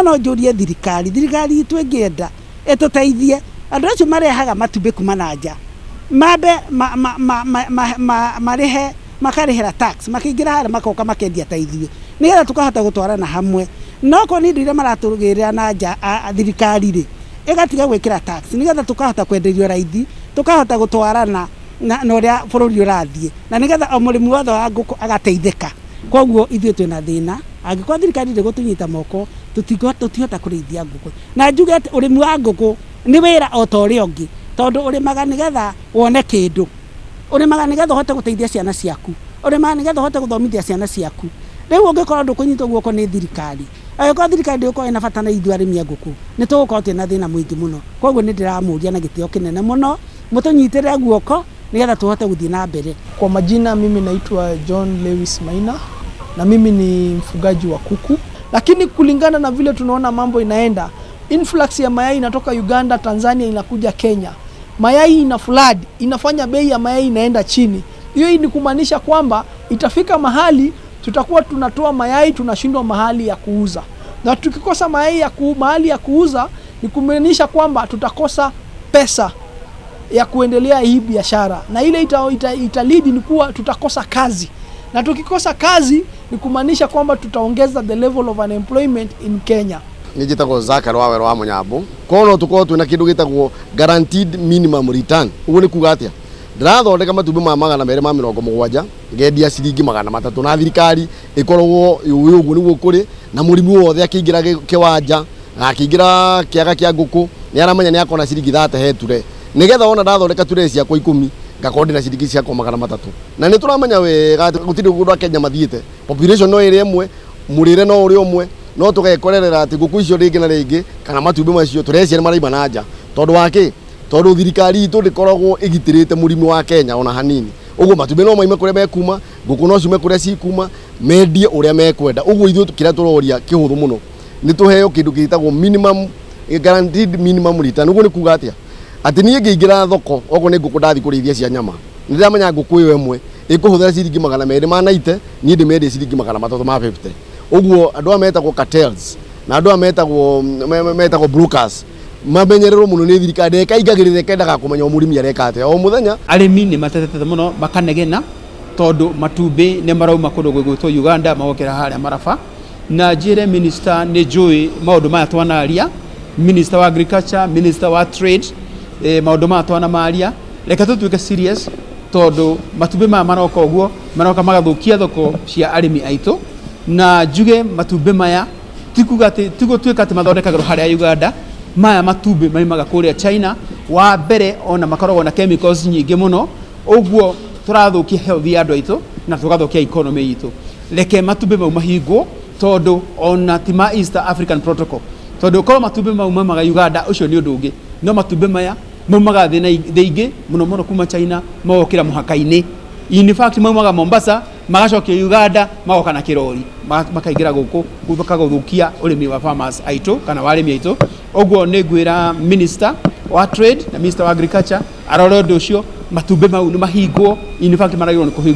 no njurie thirikari itu ingienda etuteithie andu acio marehaga matumbĩ kuma na nja mabe marihe makarihira tax makingira hara makoka makendia ta ithuĩ nigetha tukahota gutwarana hamwe no ko ni ndu iria maraturugirira na nja thirikari ri igatiga gwikira tax nigetha tukahota kwenderio raithi tukahota gutwarana na uria bururi urathie na nigetha o murimi wothe wa nguku agateithika koguo ithuĩ twina thina angĩkorwo thirikari ndĩgũtũnyita moko tutihota kũrĩithia ngũkũ na njuge atĩ ũrĩmi wa ngũkũ nĩ wĩra o ta ũrĩa ũngĩ tondũ ũrĩmaga nĩgetha wone kĩndũ ũrĩmaga nĩgetha ũhote gũteithia ciana ciaku ũrĩmaga nĩgetha ũhote gũthomithia ciana ciaku rĩu ũngĩkorwo ndũkũnyitwo guoko nĩ thirikari angĩkorwo thirikari ndĩgũkorwo ĩna bata na ithuĩ arĩmi a ngũkũ nĩ tũgũkorwo twĩna thĩna mũingĩ mũno koguo nĩ ndĩramũria na gĩtĩo kĩnene mũno mũtũnyitĩrĩre guoko nigetha tuhote gũthiĩ na mbere. Kwa majina mimi naitwa John Lewis Maina na mimi ni mfugaji wa kuku, lakini kulingana na vile tunaona mambo inaenda, influx ya mayai inatoka Uganda, Tanzania inakuja Kenya, mayai ina flood, inafanya bei ya mayai inaenda chini. Hiyo ni kumaanisha kwamba itafika mahali tutakuwa tunatoa mayai tunashindwa mahali ya kuuza, na tukikosa mahali ya kuuza ni kumaanisha kwamba tutakosa pesa ya kuendelea hii biashara, na ile italidi ni kuwa tutakosa kazi, na tukikosa kazi ni kumaanisha kwamba tutaongeza the level of unemployment in Kenya. Nijitagwo Zakari Waweru wa Munyambu kono tuko twina kindu gitagwo guaranteed minimum return. Ugu ni kuga atia ndirathondeka matumbĩ ma 270 ngendia ciringi 300 na thirikari ikoragwo ugu niguo kuri na murimi wothe akĩingira kiwanja na akĩingira kiaga kia nguku ni aramenya ni akona ciringi 30 heture nigetha ona ndathondeka ture ciakwa 10 ngakondi na ciringi ciakwa 300 na ni turamenya wega gutiri gundu a Kenya mathiite population no iri imwe murire no uri umwe no tugekorerera ati nguku icio ringi na ringi kana matumbĩ macio tureciria maraiba na nja tondu wake tondu thirikari itu ndikoragwo igitirite murimi wa Kenya ona hanini. Uguo matumbĩ no maime kuria mekuma nguku no ciume kuria cikuma mendie uria mekwenda. Uguo ithuĩ kira turoria kihuthu muno ni tuheo kindu gitagwo minimum guaranteed minimum return. Uguo ni kuga atia ati nie ngĩingira thoko ogo ni nguku ndathi kurithia cia nyama ndiramenya nguku iyo imwe ikuhuthira ciringi 290 nie ndimendie ciringi 350. Uguo andu ametagwo cartels na andu ametagwo brokers mamenyererwo muno ni thirikari ikaingagirire kendaga kumenya umurimi areka atia o muthenya. Arimi ni matetete muno makanegena tondu matumbĩ ni marauma kundu gwitwo Uganda magokera haria Maraba na njire minister ni njui maundu maya twanaria, minister wa agriculture, minister wa trade, maundu maya twanamaria reka tutuike serious tondu matumbĩ maya maroka uguo maroka magathukia thoko cia arimi aitu na njuge matumbĩ maya tikuga ati tigutwika ati mathondekagwo haria Uganda. Maya matumbĩ maimaga kuria China wa mbere ona makoragwo na chemicals nyingi muno uguo turathukia health ya andu aitu na tugathukia economy itu. Reke matumbĩ mau mahingwo tondu ona tima East African Protocol tondu ko matumbĩ mau maimaga Uganda ucio ni undu ungi no matumbĩ maya maumaga theingi muno kuma China magokira muhaka-ini. In fact maumaga Mombasa magacokia Uganda magoka na kirori makaingira guku bakaguthukia urimi wa farmers aitu kana warimi aitu. Uguo ni ngwira minister wa trade na minister wa agriculture arore undu ucio matumbĩ mau ni mahingwo. In fact maragirwo ni kuhingwo.